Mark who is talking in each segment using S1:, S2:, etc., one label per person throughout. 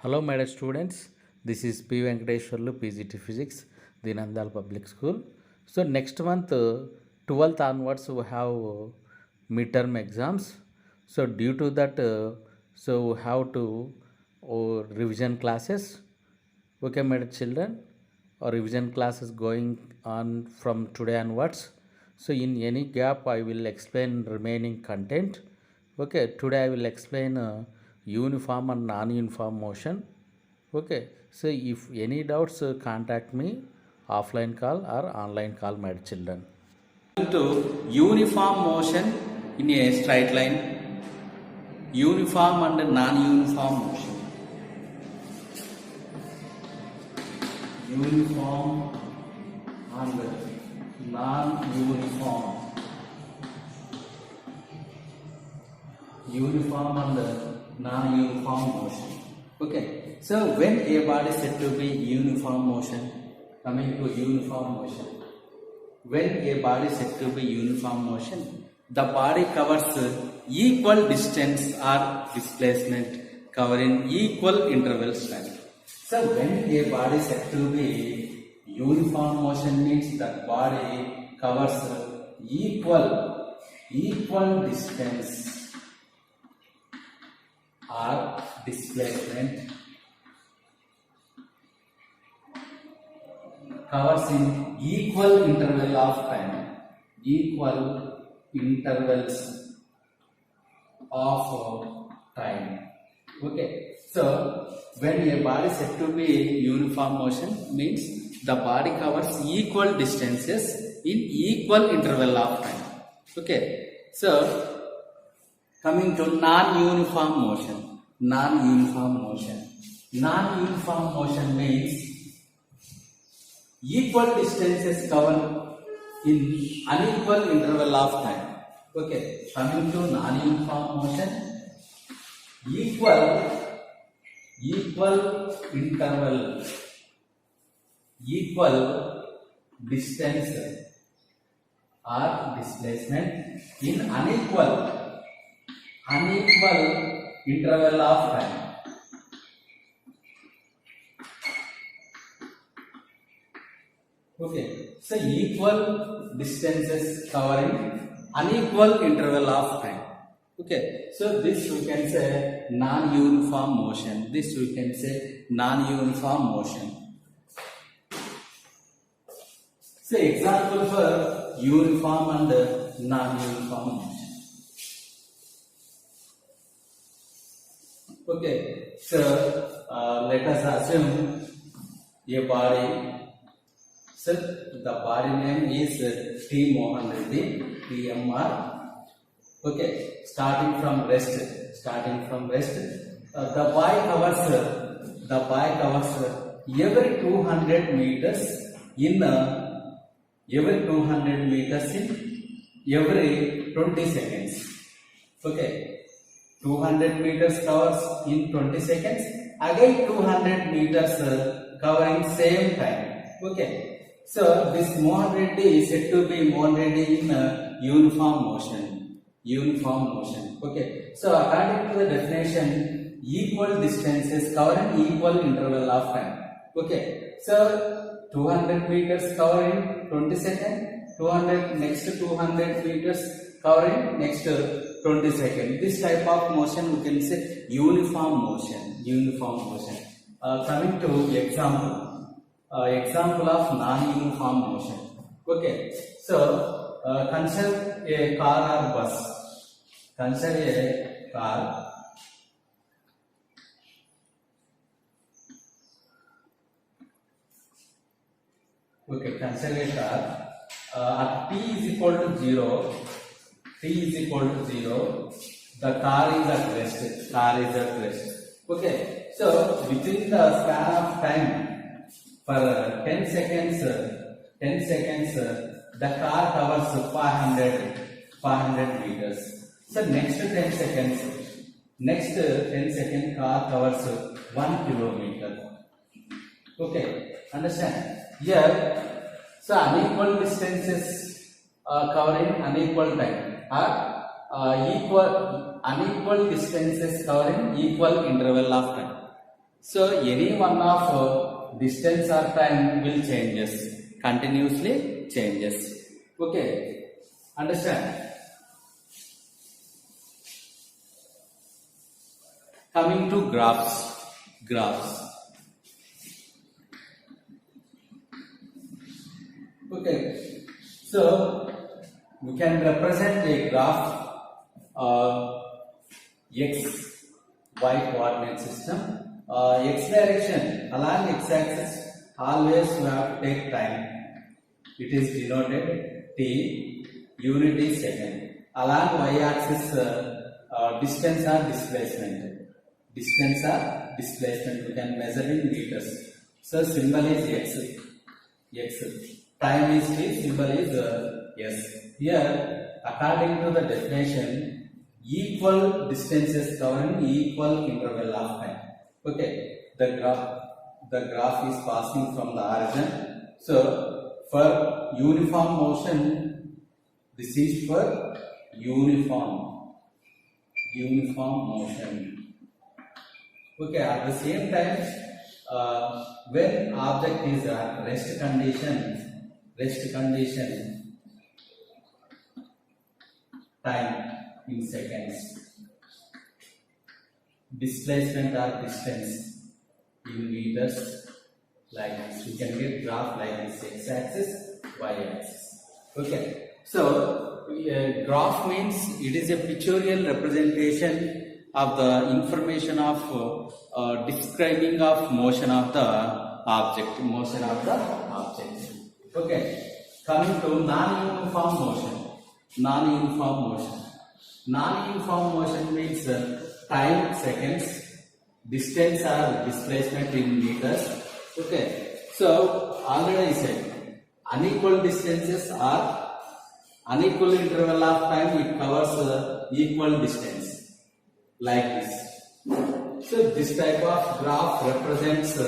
S1: Hello, my dear students. This is P. Venkateshwarlu, PGT Physics, Dinandal Public School. So, next month, 12th onwards, we have midterm exams. So, due to that, we have to revision classes. Okay, my dear children, or revision classes going on from today onwards. So, in any gap, I will explain remaining content. Okay, today I will explain uniform and non-uniform motion. Okay, so if any doubts, contact me offline call or online call, my children. To uniform motion in a straight line, uniform and non-uniform motion. Uniform and non-uniform. Uniform and non-uniform motion. Okay, so when a body is said to be uniform motion, coming to uniform motion, when a body is said to be uniform motion, the body covers equal distance or displacement covering equal intervals time. So when a body is said to be uniform motion means that body covers equal distance or displacement covers in equal interval of time, equal intervals of time. Okay, so when a body is said to be uniform motion means the body covers equal distances in equal interval of time. Okay, so coming to non-uniform motion. Non-uniform motion. Non-uniform motion means equal distances covered in unequal interval of time. Okay, coming to non-uniform motion, equal interval, equal distance or displacement in unequal interval of time. Okay, so equal distances covering unequal interval of time. Okay, so this we can say non-uniform motion. This we can say non-uniform motion. So example for uniform and non-uniform motion. Okay, so let us assume a body. So the body name is T. Mohan Reddy, TMR. Okay, starting from rest. The body covers every 200 meters in every 20 seconds. Okay. 200 meters covers in 20 seconds, again 200 meters covering same time. Okay, so this Mohan Reddy is said to be Mohan Reddy in uniform motion. Okay, so according to the definition, equal distances covering equal interval of time. Okay, so 200 meters covering 20 seconds, 200 meters covering next 20 seconds. This type of motion we can say uniform motion. Coming to example of non-uniform motion. Okay, so consider a car or bus. Consider a car. Okay, consider a car. At t is equal to 0. The car is at rest. Okay, so within the span of time for 10 seconds, the car covers 500 meters. So next 10 seconds, car covers 1 kilometer. Okay, understand? Here, so unequal distances covering unequal time. Unequal distances covering equal interval of time. So any one of distance or time will changes, continuously changes. Okay, understand? Coming to graphs. Okay, so we can represent a graph x y coordinate system. X direction along x axis always we have to take time. It is denoted t, unit is second. Along y axis distance or displacement. Distance or displacement we can measure in meters. So symbol is x. Time is t, symbol is s. Here, according to the definition, equal distances covering equal interval of time. Okay, the graph is passing from the origin. So for uniform motion, this is for uniform motion. Okay, at the same time, when object is at rest condition, time in seconds, displacement or distance in meters, like this. We can get graph like this, x-axis, y-axis. Okay, so graph means it is a pictorial representation of the information of describing of motion of the object. Okay, coming to non-uniform motion means time seconds, distance or displacement in meters. Okay, so already I said unequal distances or unequal interval of time, it covers equal distance like this. So this type of graph represents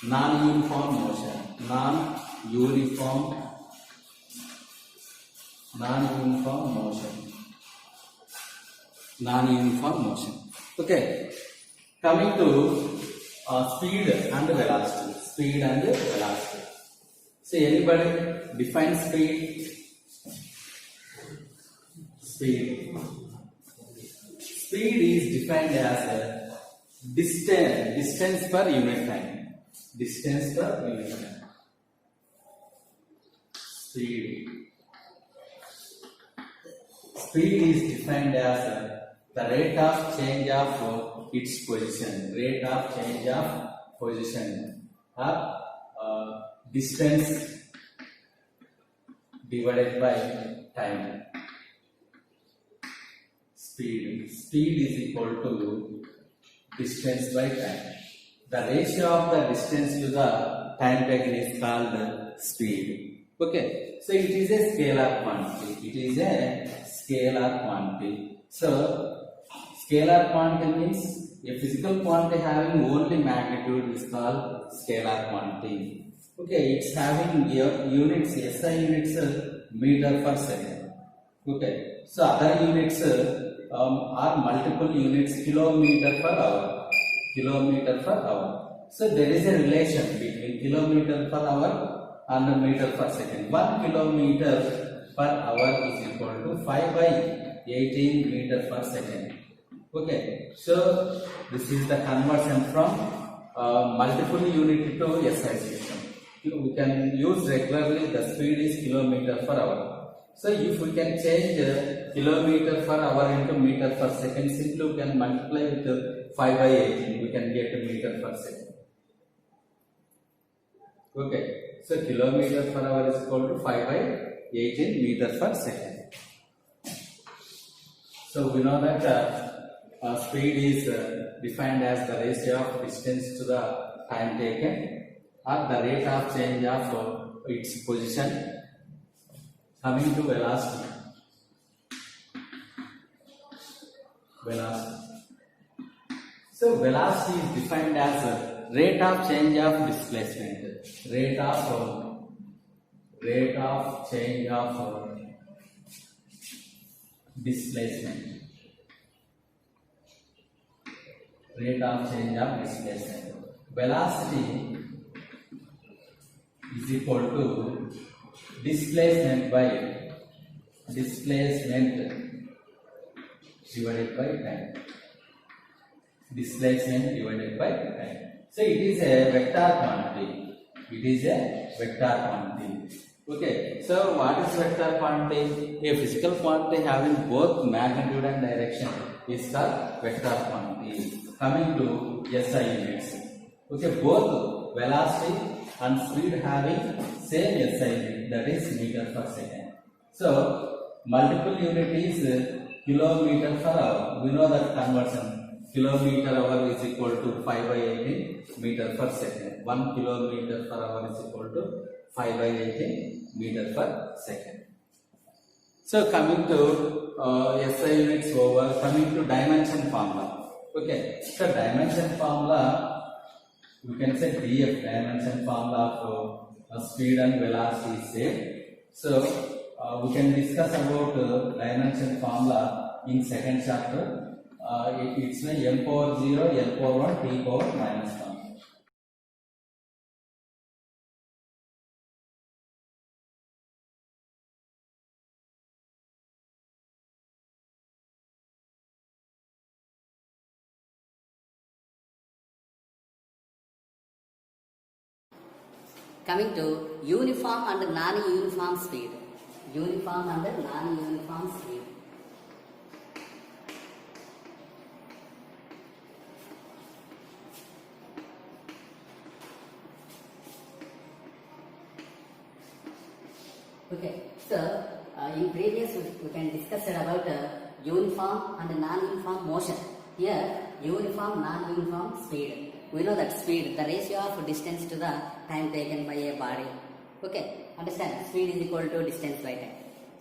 S1: non-uniform motion. Non-uniform motion. Okay, coming to speed and velocity. So anybody define speed? Speed is defined as distance per unit time. Speed is defined as the rate of change of its position. Or distance divided by time. Speed is equal to distance by time. The ratio of the distance to the time taken is called speed. Okay, so it is a scalar quantity. So scalar quantity means a physical quantity having only magnitude is called scalar quantity. Okay, it's having units, SI units, meter per second. Okay, so other units are multiple units, kilometer per hour. So there is a relation between kilometer per hour and meter per second. 1 kilometer per hour is equal to 5/18 meter per second. Okay, so this is the conversion from multiple unit to SI system. We can use regularly. The speed is kilometer per hour. So if we can change kilometer per hour into meter per second, simply we can multiply with 5/18. We can get a meter per second. Okay, so kilometer per hour is equal to 5/18 meter per second. So we know that speed is defined as the ratio of distance to the time taken, or the rate of change of its position. Coming to velocity. So velocity is defined as rate of change of displacement. Rate of change of displacement. rate of change of displacement. Velocity is equal to displacement divided by time. Displacement divided by time. So it is a vector quantity. It is a vector quantity. Okay. So what is vector quantity? A physical quantity having both magnitude and direction is called vector quantity. Coming to SI units. Okay. Both velocity and speed having same SI unit, that is meter per second. So multiple unit is kilometer per hour. We know that conversion. Kilometer hour is equal to 5 by 18 meter per second. 1 kilometer per hour is equal to 5 by 18 meter per second. So coming to SI units over, coming to dimension formula. Okay, so dimension formula, we can say DF, dimension formula of speed and velocity is same. So we can discuss about dimension formula in second chapter. It's m power 0, l power 1, t power minus 1.
S2: Coming to uniform and non-uniform speed. Uniform and non-uniform speed. Okay, so in previous we can discuss about uniform and non-uniform motion. Here, uniform, non-uniform speed. We know that speed, the ratio of distance to the time taken by a body. Okay, understand? Speed is equal to distance by time.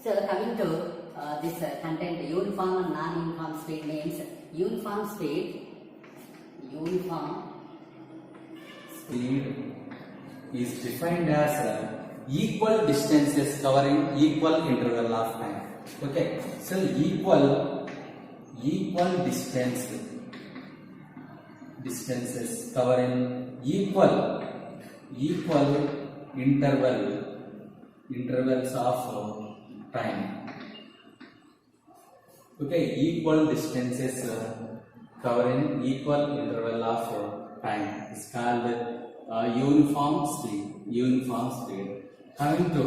S2: So coming to this content, uniform and non-uniform speed means uniform speed
S1: is defined as equal distances covering equal interval of time. Okay, so equal distances covering equal intervals of time. Okay, equal distances covering equal interval of time is called uniform speed. Coming to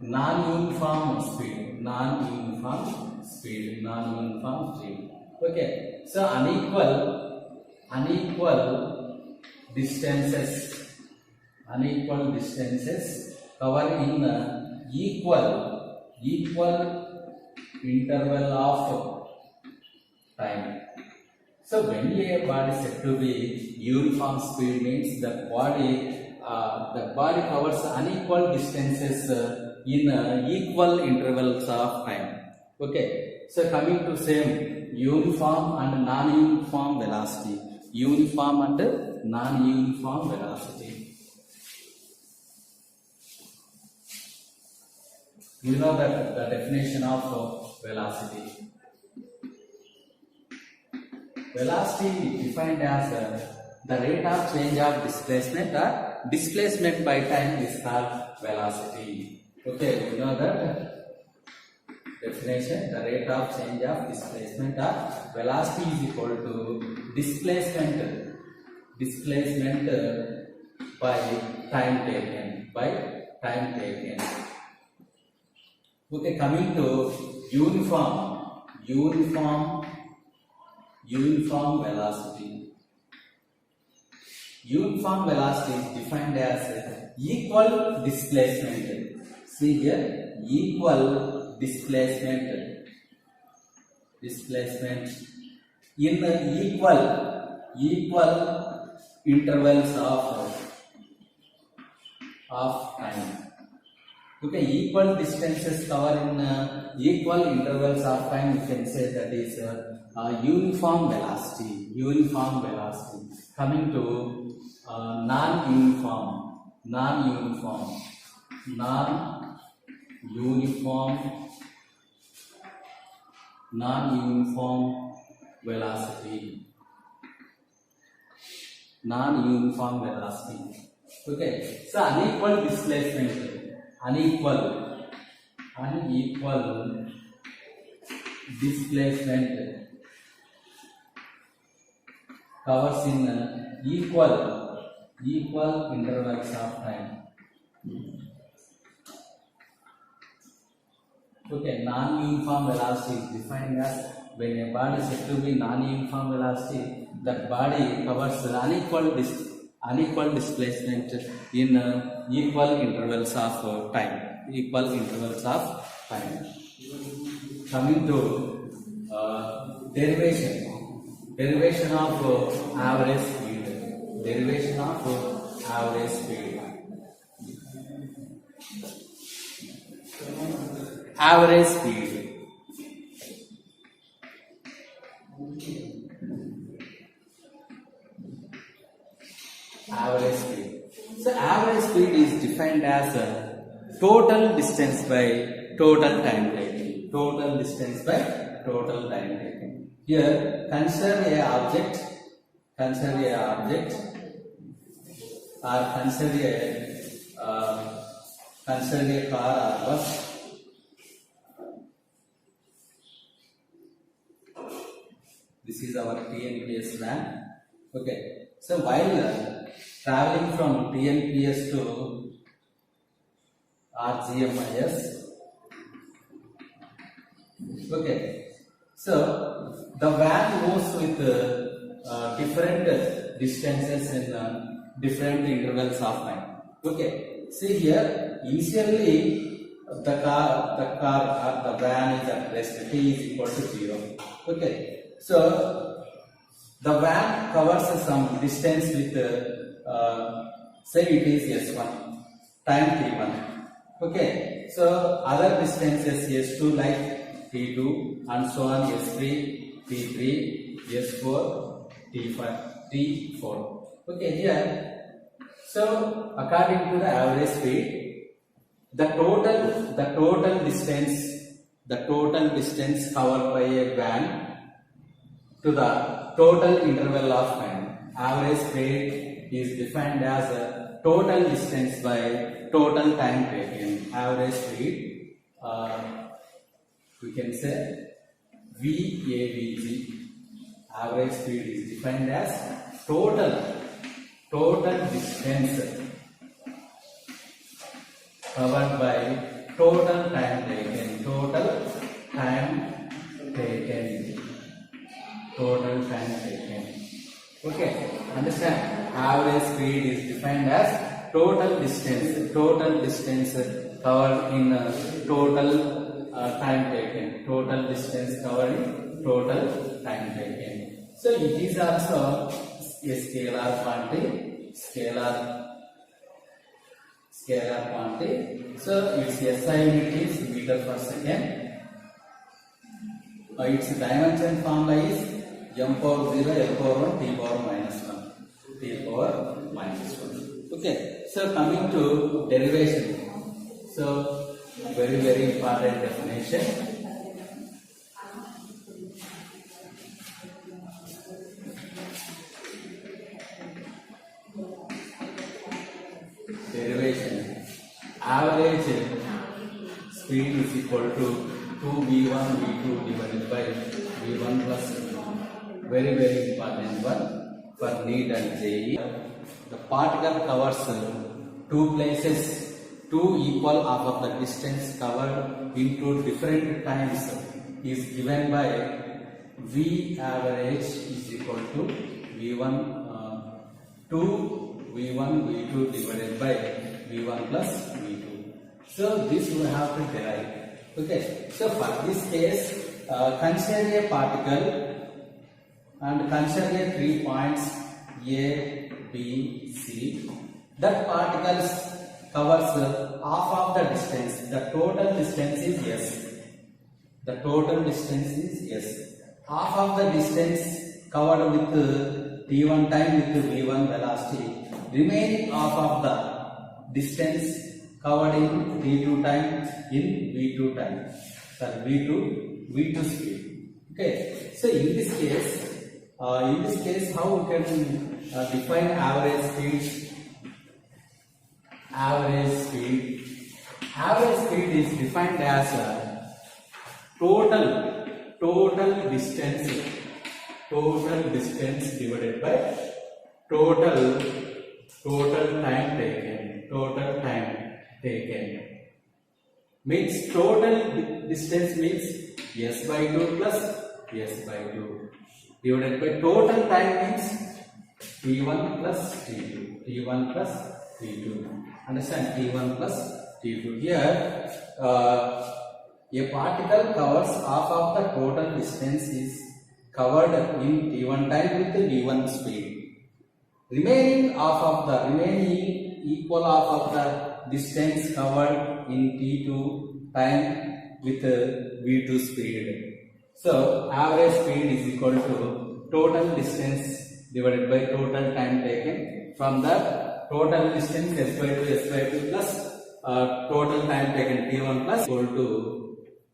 S1: non-uniform speed. Okay, so unequal distances covering equal interval of time. So when a body is said to be uniform speed means the body covers unequal distances in equal intervals of time. Okay, so coming to same uniform and non-uniform velocity. Uniform and non-uniform velocity. You know that the definition of velocity. Velocity defined as the rate of change of displacement or displacement by time is called velocity. Okay, you know that definition, the rate of change of displacement or velocity is equal to displacement by time taken. Okay, coming to uniform velocity. Uniform velocity is defined as equal displacement. See here, equal displacement in equal intervals of time. Okay, equal distances cover in equal intervals of time. You can say that is uniform velocity. Coming to non-uniform velocity. non-uniform velocity. Okay, so unequal displacement covers in equal intervals of time. Okay, non-uniform velocity is defined as when a body is said to be non-uniform velocity, that body covers unequal displacement in equal intervals of time. Coming to derivation of average speed. Average speed. So average speed is defined as total distance by total time taken. Here, consider a object, or consider a car or bus. This is our TNPS van. Okay, so while traveling from TNPS to RGMIS, okay, so the van moves with different distances in different intervals of time. Okay, see here, initially the van is at rest, t is equal to 0. Okay, so the van covers some distance with say it is S1, time T1. Okay, so other distances S2 like T2 and so on, S3, T3, S4, T5, T4. Okay, here, so according to the average speed, the total distance covered by a van to the total interval of time. Average speed is defined as a total distance by total time taken. Average speed, we can say VAVG. Average speed is defined as total distance covered by total time taken. Okay, understand? Average speed is defined as total distance covered in total time taken. So it is also a scalar quantity. So its SI unit is meter per second. Its dimension formula is m power 0, l power 1, t power minus 1. Okay, so coming to derivation. So very important definition. Derivation. Average speed is equal to 2v1 v2 divided by v1 plus very important one for NEET and JEE. The particle covers two places, two equal half of the distance covered into different times is given by V average is equal to V1 V1 V2 divided by V1 plus V2. So this we have to derive. Okay, so for this case, consider a particle and consider 3 points A, B, C. That particles covers half of the distance. The total distance is S. Half of the distance covered with T1 time with V1 velocity. Remaining half of the distance covered in T2 time in V2 time. V2 speed. Okay. So in this case, how we can define average speed. Average speed. Average speed is defined as total distance divided by total time taken. Means total distance means s by 2 plus s by 2 divided by total time means t1 plus t2. Understand? t1 plus t2. Here a particle covers half of the total distance is covered in t1 time with v1 speed. Remaining equal half of the distance covered in t2 time with v2 speed. So average speed is equal to total distance divided by total time taken from the total distance s by 2 plus total time taken t1 plus equal to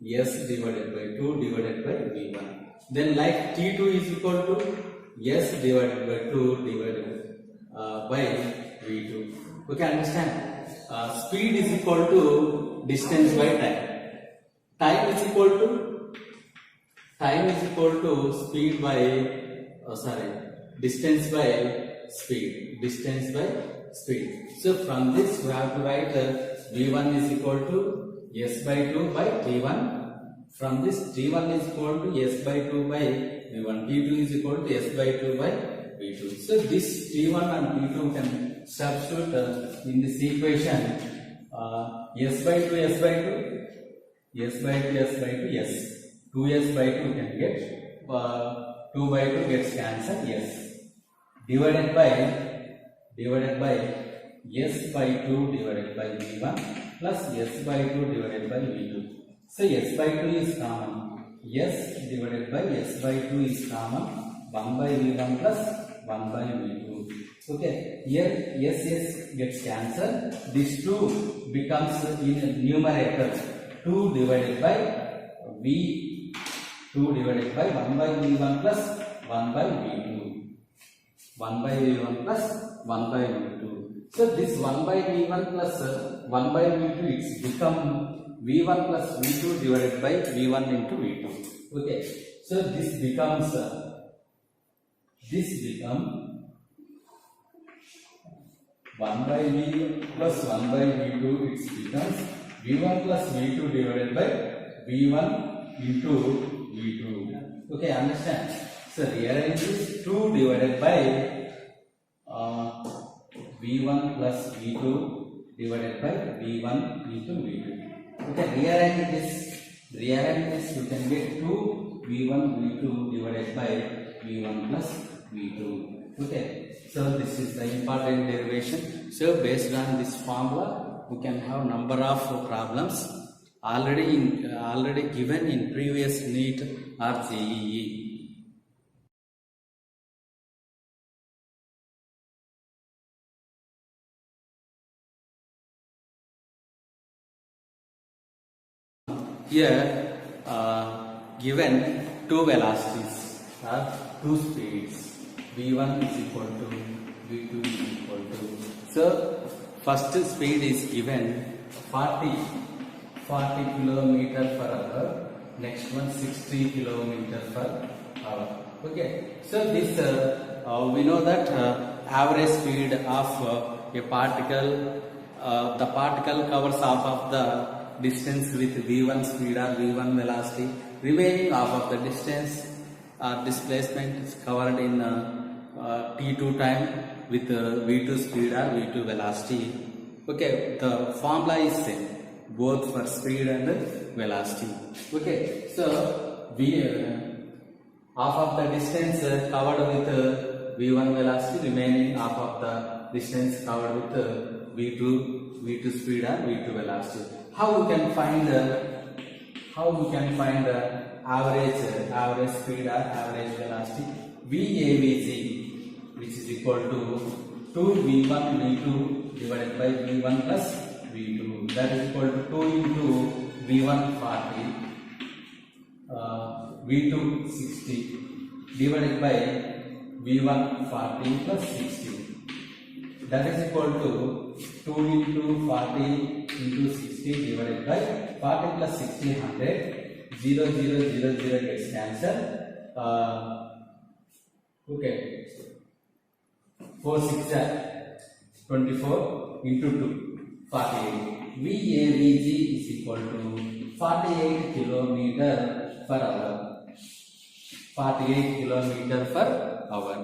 S1: s divided by 2 divided by v1. Then like t2 is equal to s divided by 2 divided by v2. Okay, understand? Speed is equal to distance by time. Time is equal to speed by distance by speed. So from this we have to write v1 is equal to s by 2 by t1. From this t1 is equal to s by 2 by v1. t2 is equal to s by 2 by v2. So this t1 and t2 can substitute in this equation. S by 2 s by 2 s by 2 s by 2 yes. 2s by 2 can get 2 by 2 gets cancelled yes. Divided by s by 2 divided by v1 plus s by 2 divided by v2. So s by 2 is common. S divided by s by 2 is common. 1 by v1 plus 1 by v2. Okay, here s gets cancelled. This 2 becomes in numerator 2 divided by v2 divided by 1 by v1 plus 1 by v2. 1 by v1 plus 1 by v2. So this 1 by v1 plus 1 by v2 it's become v1 plus v2 divided by v1 into v2. Okay, so this becomes 1 by v plus 1 by v2 it becomes v1 plus v2 divided by v1 into v2. Okay, understand? So rearrange this 2 divided by v1 plus v2 divided by v1 into v2. Okay, rearrange this you can get 2 v1 v2 divided by v1 plus v2. Okay, so this is the important derivation. So based on this formula we can have number of problems already given in previous NEET or JEE. Here given two velocities or two speeds, v1 is equal to v2 is equal to. So first speed is given 40 kilometer per hour. Next one 60 kilometer per hour. Okay. So this we know that average speed of a particle, the particle covers half of the distance with v1 speed or v1 velocity. Remaining half of the distance or displacement is covered in t2 time with v2 speed or v2 velocity. Okay, the formula is same both for speed and velocity. Okay, so half of the distance covered with v1 velocity, remaining half of the distance covered with v2 speed or v2 velocity. How we can find the average speed or average velocity? VAVG, which is equal to 2v1 v2 divided by v1 plus v2, that is equal to 2 into v1 40 v2 60 divided by V1 40 plus 60. That is equal to 2 into 40 into 60 divided by 40 plus 60 100. 0 0 0 0 gets cancelled. Okay. 4 6 are 24 into 2 48. VAVG is equal to 48 kilometer per hour. 48 kilometer per hour.